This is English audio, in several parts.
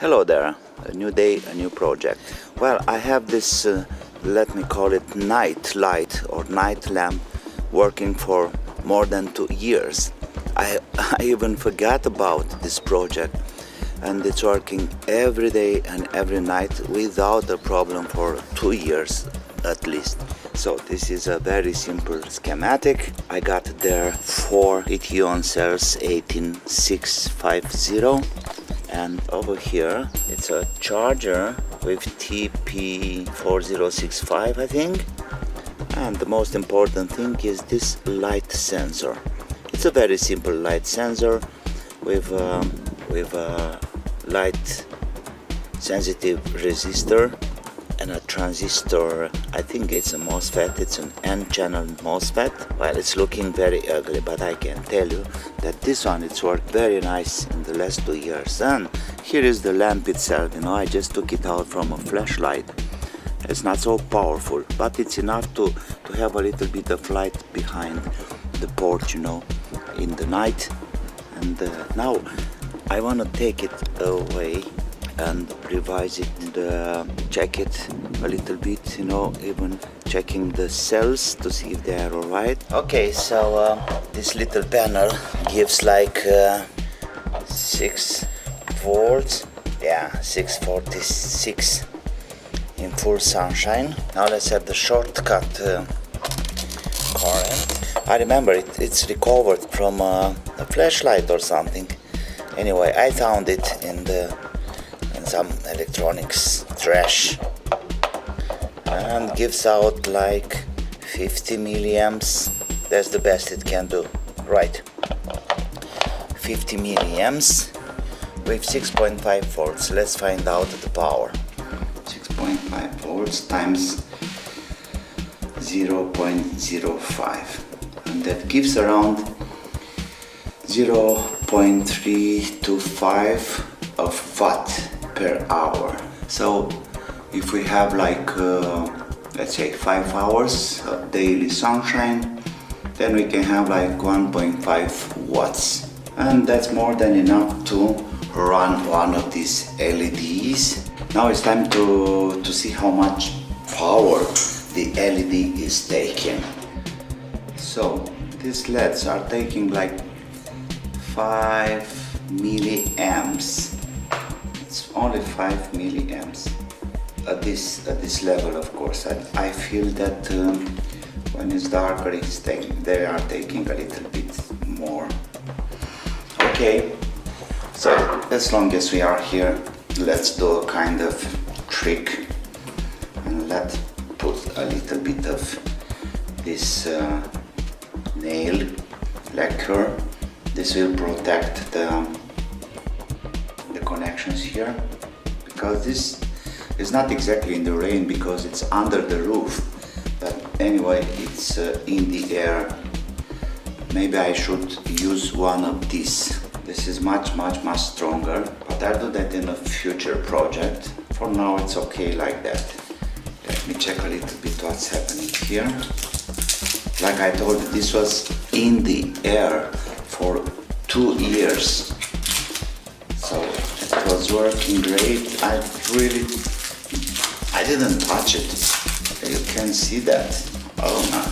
Hello there, a new day, a new project. Well, I have this, let me call it night light or night lamp working for more than 2 years. I even forgot about this project, and it's working every day and every night without a problem for 2 years at least. So this is a very simple schematic. I got there 4 lithium cells 18650. And over here it's a charger with TP4065, I think. And the most important thing is this light sensor. It's a very simple light sensor with a light sensitive resistor and a transistor. I think it's a MOSFET. It's an N-channel MOSFET. Well, it's looking very ugly, but I can tell you that this one, it's worked very nice in the last 2 years. And here is the lamp itself. I just took it out from a flashlight. It's not so powerful, but it's enough to have a little bit of light behind the porch, in the night. And now I want to take it away and revise it, check it a little bit, even checking the cells to see if they are alright. Okay, so this little panel gives like 6 volts, 646 in full sunshine. Now let's have the shortcut current. I remember it's recovered from a flashlight or something. Anyway, I found it in some electronics trash, and gives out like 50 milliamps. That's the best it can do, right? 50 milliamps with 6.5 volts. Let's find out the power. 6.5 volts times 0.05, and that gives around 0.325 of watt per hour. So if we have like let's say 5 hours of daily sunshine, then we can have like 1.5 watts, and that's more than enough to run one of these LEDs. Now it's time to see how much power the LED is taking. So these LEDs are taking like 5 milliamps. It's only 5 milliamps at this level, of course. I feel that when it's darker, they are taking a little bit more. Okay, so as long as we are here, let's do a kind of trick, and let's put a little bit of this nail lacquer. This will protect the connections here, because this is not exactly in the rain because it's under the roof, but anyway it's in the air. Maybe I should use one of these. This is much stronger, but I'll do that in a future project. For now it's okay like that. Let me check a little bit what's happening here. Like I told you, this was in the air for 2 years, so it was working great. I didn't touch it. You can see that. Oh my.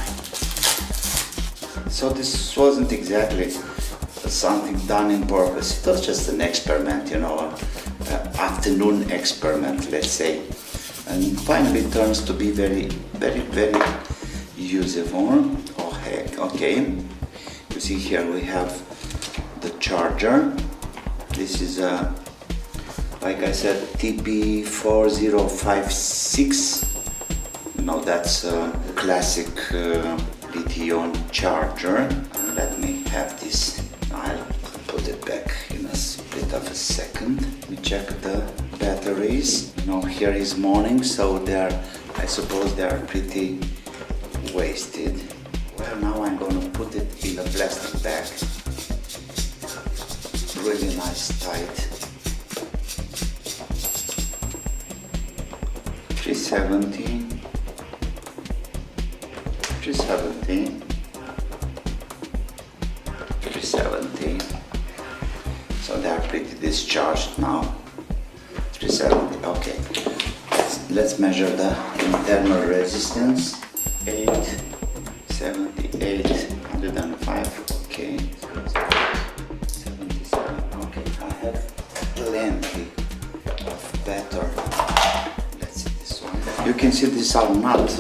So this wasn't exactly something done in purpose. It was just an experiment, an afternoon experiment, let's say. And finally it turns to be very useful. Oh heck, okay. You see here we have the charger. This is like I said, TP4056. That's a classic lithium charger. And let me have this. I'll put it back in a split of a second. We check the batteries. Here is morning, so I suppose they are pretty wasted. Well, now I'm gonna put it in a plastic bag. Really nice, tight. 370. So they are pretty discharged now. 370. Okay, let's measure the internal resistance. 878, 105. Okay, 77. Okay, I have plenty of better. Let's see this one. You can see these are not,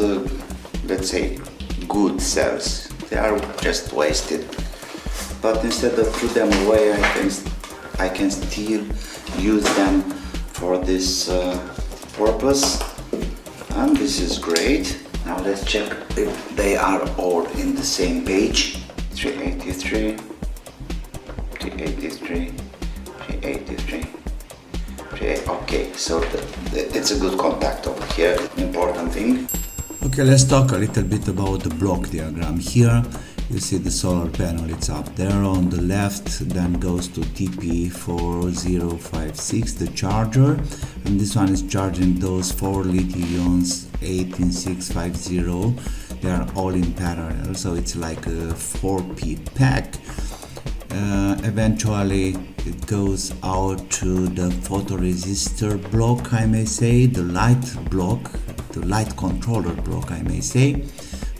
let's say, good cells. They are just wasted. But instead of throw them away, I can still use them for this purpose, and this is great. Now let's check if they are all in the same page. 383, 383, 383, 383. Okay, so it's a good contact over here. Important thing. Okay, let's talk a little bit about the block diagram. Here you see the solar panel, it's up there on the left, then goes to TP4056, the charger, and this one is charging those 4 lithium-ions 18650. They are all in parallel, so it's like a 4P pack. Eventually it goes out to the photoresistor block, I may say, the light block, the light controller block, I may say,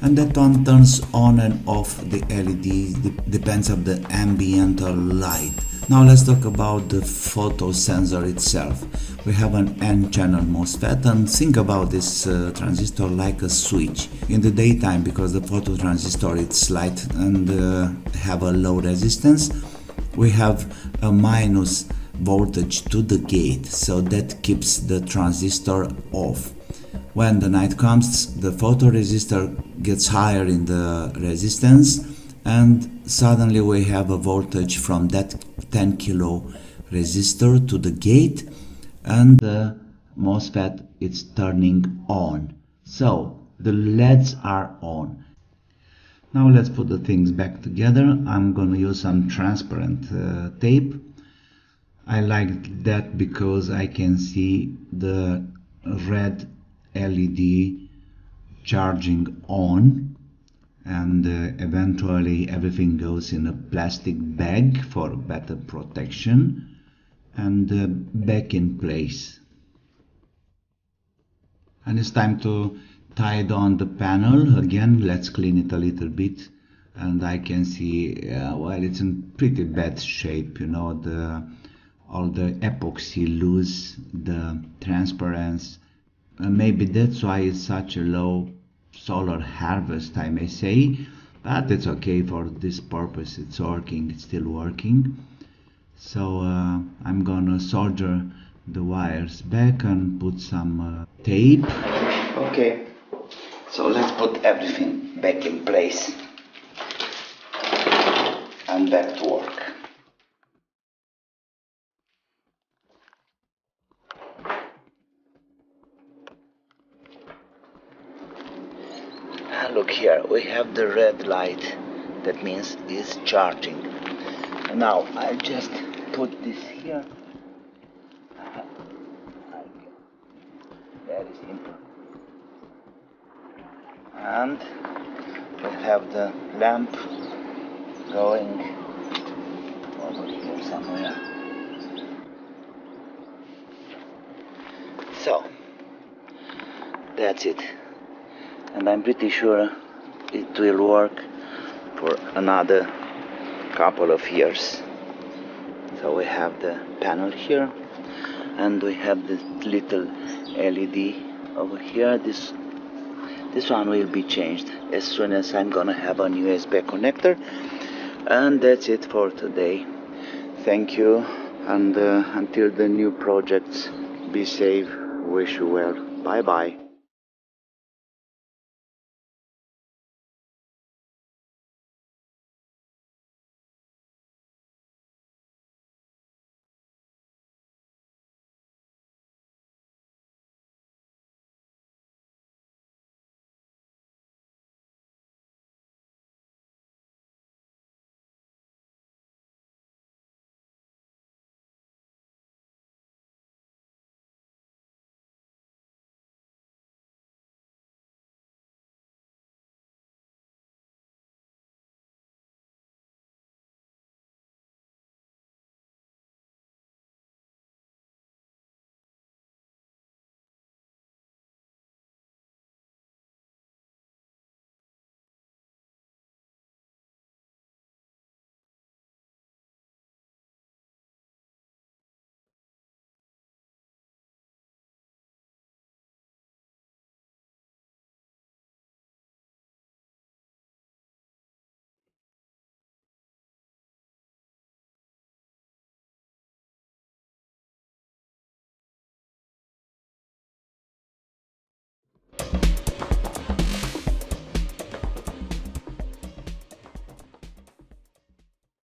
and that one turns on and off the LED, depends on the ambient light. Now let's talk about the photo sensor itself. We have an N-channel MOSFET, and think about this transistor like a switch. In the daytime, because the photo transistor is light and have a low resistance, we have a minus voltage to the gate, so that keeps the transistor off. When the night comes, the photoresistor gets higher in the resistance, and suddenly we have a voltage from that 10 kilo resistor to the gate, and the MOSFET is turning on. So the LEDs are on. Now let's put the things back together. I'm going to use some transparent tape. I like that because I can see the red LED charging on, and eventually everything goes in a plastic bag for better protection, and back in place. And it's time to tie on the panel again. Let's clean it a little bit, and I can see well, it's in pretty bad shape, you know, all the epoxy lose the transparency. Maybe that's why it's such a low solar harvest, I may say, but it's okay for this purpose. It's working, it's still working. So I'm gonna solder the wires back and put some tape. Okay, so let's put everything back in place and back to work. Look here, we have the red light, that means it's charging. Now I'll just put this here. Very simple. And we have the lamp going over here somewhere. So that's it. And I'm pretty sure it will work for another couple of years. So we have the panel here, and we have this little LED over here. This one will be changed as soon as I'm gonna have an USB connector. And that's it for today. Thank you, and until the new projects, be safe, wish you well. Bye bye.